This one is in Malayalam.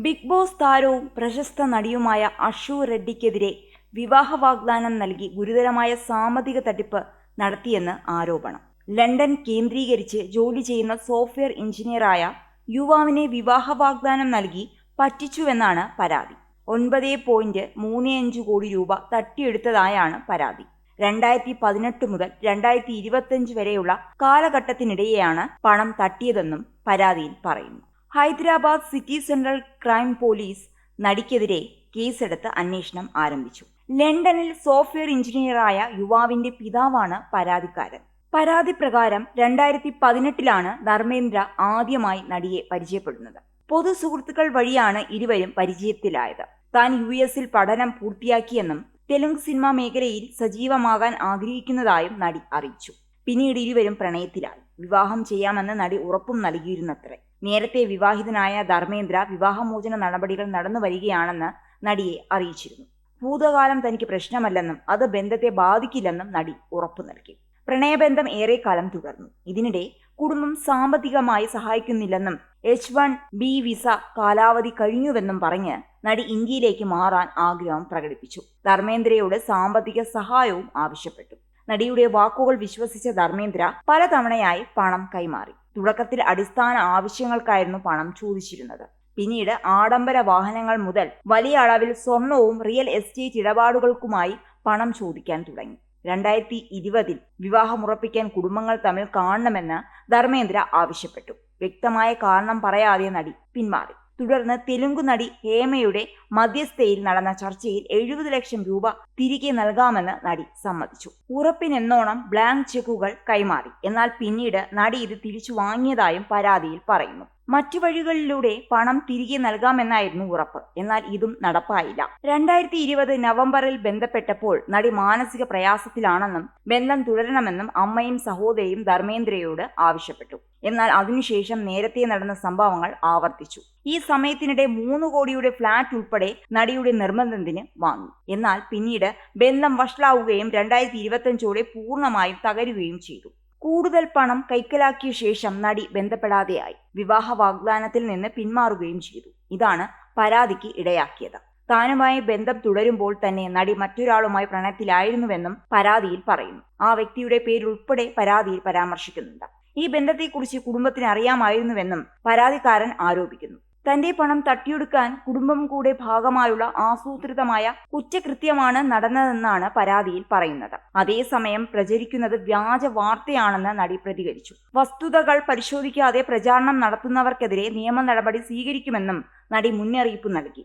ബിഗ് ബോസ് താരവും പ്രശസ്ത നടിയുമായ അഷു റെഡ്ഡിക്കെതിരെ വിവാഹ വാഗ്ദാനം നൽകി ഗുരുതരമായ സാമ്പത്തിക തട്ടിപ്പ് നടത്തിയെന്ന് ആരോപണം. ലണ്ടൻ കേന്ദ്രീകരിച്ച് ജോലി ചെയ്യുന്ന സോഫ്റ്റ്വെയർ എഞ്ചിനീയറായ യുവാവിനെ വിവാഹ വാഗ്ദാനം നൽകി പറ്റിച്ചുവെന്നാണ് പരാതി. 9.35 കോടി രൂപ തട്ടിയെടുത്തതായാണ് പരാതി. 2018 മുതൽ 2025 വരെയുള്ള കാലഘട്ടത്തിനിടെയാണ് പണം തട്ടിയതെന്നും പരാതിയിൽ പറയുന്നു. Hyderabad city central crime police നടിക്കെതിരെ കേസെടുത്ത് അന്വേഷണം ആരംഭിച്ചു. ലണ്ടനിൽ സോഫ്റ്റ്വെയർ എഞ്ചിനീയറായ യുവാവിന്റെ പിതാവാണ് പരാതിക്കാരൻ. പരാതി പ്രകാരം 2018 ധർമ്മേന്ദ്ര ആദ്യമായി നടിയെ പരിചയപ്പെടുന്നത്. പൊതു സുഹൃത്തുക്കൾ വഴിയാണ് ഇരുവരും പരിചയത്തിലായത്. താൻ US-ൽ പഠനം പൂർത്തിയാക്കിയെന്നും തെലുങ്ക് സിനിമാ മേഖലയിൽ സജീവമാകാൻ ആഗ്രഹിക്കുന്നതായും നടി അറിയിച്ചു. പിന്നീട് ഇരുവരും പ്രണയത്തിലായി. വിവാഹം ചെയ്യാമെന്ന് നടി ഉറപ്പും നൽകിയിരുന്നത്രേ. നേരത്തെ വിവാഹിതനായ ധർമ്മേന്ദ്ര വിവാഹമോചന നടപടികൾ നടന്നു വരികയാണെന്ന് നടിയെ അറിയിച്ചിരുന്നു. ഭൂതകാലം തനിക്ക് പ്രശ്നമല്ലെന്നും അത് ബന്ധത്തെ ബാധിക്കില്ലെന്നും നടി ഉറപ്പു നൽകി. പ്രണയബന്ധം ഏറെക്കാലം തുടർന്നു. ഇതിനിടെ കുടുംബം സാമ്പത്തികമായി സഹായിക്കുന്നില്ലെന്നും H1B വിസ കാലാവധി കഴിഞ്ഞുവെന്നും പറഞ്ഞ് നടി ഇന്ത്യയിലേക്ക് മാറാൻ ആഗ്രഹം പ്രകടിപ്പിച്ചു. ധർമ്മേന്ദ്രയോട് സാമ്പത്തിക സഹായവും ആവശ്യപ്പെട്ടു. നടിയുടെ വാക്കുകൾ വിശ്വസിച്ച ധർമ്മേന്ദ്ര പലതവണയായി പണം കൈമാറി. തുടക്കത്തിൽ അടിസ്ഥാന ആവശ്യങ്ങൾക്കായിരുന്നു പണം ചോദിച്ചിരുന്നത്. പിന്നീട് ആഡംബര വാഹനങ്ങൾ മുതൽ വലിയ അളവിൽ സ്വർണവും റിയൽ എസ്റ്റേറ്റ് ഇടപാടുകൾക്കുമായി പണം ചോദിക്കാൻ തുടങ്ങി. 2020 വിവാഹമുറപ്പിക്കാൻ കുടുംബങ്ങൾ തമ്മിൽ കാണണമെന്ന് ധർമ്മേന്ദ്ര ആവശ്യപ്പെട്ടു. വ്യക്തമായ കാരണം പറയാതെ നടി പിന്മാറി. തുടർന്ന് തെലുങ്ക് നടി ഹേമയുടെ മധ്യസ്ഥയിൽ നടന്ന ചർച്ചയിൽ 70 ലക്ഷം രൂപ തിരികെ നൽകാമെന്ന് നടി സമ്മതിച്ചു. ഉറപ്പിനെന്നോണം ബ്ലാങ്ക് ചെക്കുകൾ കൈമാറി. എന്നാൽ പിന്നീട് നടി ഇത് തിരിച്ചു വാങ്ങിയതായും പരാതിയിൽ പറയുന്നു. മറ്റു വഴികളിലൂടെ പണം തിരികെ നൽകാമെന്നായിരുന്നു ഉറപ്പ്. എന്നാൽ ഇതും നടപ്പായില്ല. 2020 നവംബറിൽ ബന്ധപ്പെട്ടപ്പോൾ നടി മാനസിക പ്രയാസത്തിലാണെന്നും ബന്ധം തുടരണമെന്നും അമ്മയും സഹോദരിയും ധർമ്മേന്ദ്രയോട് ആവശ്യപ്പെട്ടു. എന്നാൽ അതിനുശേഷം നേരത്തെ നടന്ന സംഭവങ്ങൾ ആവർത്തിച്ചു. ഈ സമയത്തിനിടെ 3 കോടിയുടെ ഫ്ളാറ്റ് ഉൾപ്പെടെ നടിയുടെ നിർബന്ധത്തിന് വാങ്ങി. എന്നാൽ പിന്നീട് ബന്ധം വഷളാവുകയും 2025 പൂർണ്ണമായും തകരുകയും ചെയ്തു. കൂടുതൽ പണം കൈക്കലാക്കിയ ശേഷം നടി ബന്ധപ്പെടാതെയായി. വിവാഹ വാഗ്ദാനത്തിൽ നിന്ന് പിന്മാറുകയും ചെയ്തു. ഇതാണ് പരാതിക്ക് ഇടയാക്കിയത്. താനുമായി ബന്ധം തുടരുമ്പോൾ തന്നെ നടി മറ്റൊരാളുമായി പ്രണയത്തിലായിരുന്നുവെന്നും പരാതിയിൽ പറയുന്നു. ആ വ്യക്തിയുടെ പേരുൾപ്പെടെ പരാതിയിൽ പരാമർശിക്കുന്നുണ്ട്. ഈ ബന്ധത്തെക്കുറിച്ച് കുടുംബത്തിന് അറിയാമായിരുന്നുവെന്നും പരാതിക്കാരൻ ആരോപിക്കുന്നു. തന്റെ പണം തട്ടിയെടുക്കാൻ കുടുംബം കൂടെ ഭാഗമായുള്ള ആസൂത്രിതമായ കുറ്റകൃത്യമാണ് നടന്നതെന്നാണ് പരാതിയിൽ പറയുന്നത്. അതേസമയം പ്രചരിക്കുന്നത് വ്യാജ വാർത്തയാണെന്ന് നടി പ്രതികരിച്ചു. വസ്തുതകൾ പരിശോധിക്കാതെ പ്രചാരണം നടത്തുന്നവർക്കെതിരെ നിയമ നടപടി സ്വീകരിക്കുമെന്നും നടി മുന്നറിയിപ്പ് നൽകി.